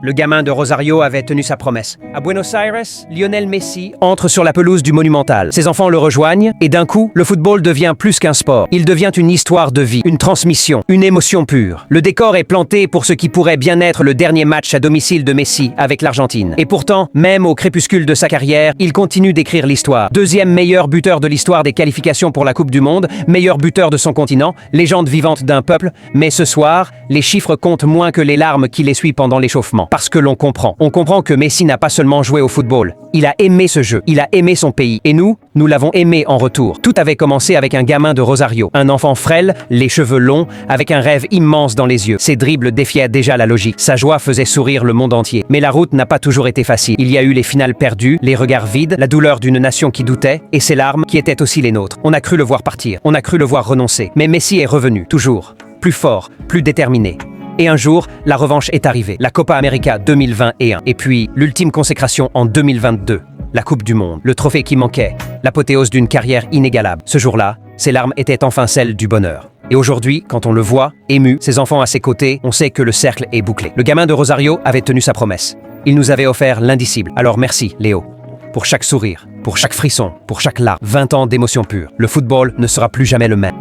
Le gamin de Rosario avait tenu sa promesse. À Buenos Aires, Lionel Messi entre sur la pelouse du Monumental. Ses enfants le rejoignent et d'un coup, le football devient plus qu'un sport. Il devient une histoire de vie, une transmission, une émotion pure. Le décor est planté pour ce qui pourrait bien être le dernier match à domicile de Messi avec l'Argentine. Et pourtant, même au crépuscule de sa carrière, il continue d'écrire l'histoire. Deuxième meilleur buteur de l'histoire des qualifications pour la Coupe du Monde, meilleur buteur de son continent, légende vivante d'un peuple. Mais ce soir, les chiffres comptent moins que les larmes qu'il essuie pendant l'échauffement. Parce que l'on comprend. On comprend que Messi n'a pas seulement joué au football. Il a aimé ce jeu. Il a aimé son pays. Et nous l'avons aimé en retour. Tout avait commencé avec un gamin de Rosario. Un enfant frêle, les cheveux longs, avec un rêve immense dans les yeux. Ses dribbles défiaient déjà la logique. Sa joie faisait sourire le monde entier. Mais la route n'a pas toujours été facile. Il y a eu les finales perdues, les regards vides, la douleur d'une nation qui doutait, et ses larmes qui étaient aussi les nôtres. On a cru le voir partir. On a cru le voir renoncer. Mais Messi est revenu. Toujours. Plus fort, plus déterminé. Et un jour, la revanche est arrivée, la Copa América 2021. Et puis, l'ultime consécration en 2022, la Coupe du Monde, le trophée qui manquait, l'apothéose d'une carrière inégalable. Ce jour-là, ses larmes étaient enfin celles du bonheur. Et aujourd'hui, quand on le voit, ému, ses enfants à ses côtés, on sait que le cercle est bouclé. Le gamin de Rosario avait tenu sa promesse. Il nous avait offert l'indicible. Alors merci, Léo, pour chaque sourire, pour chaque frisson, pour chaque larme. 20 ans d'émotion pure. Le football ne sera plus jamais le même.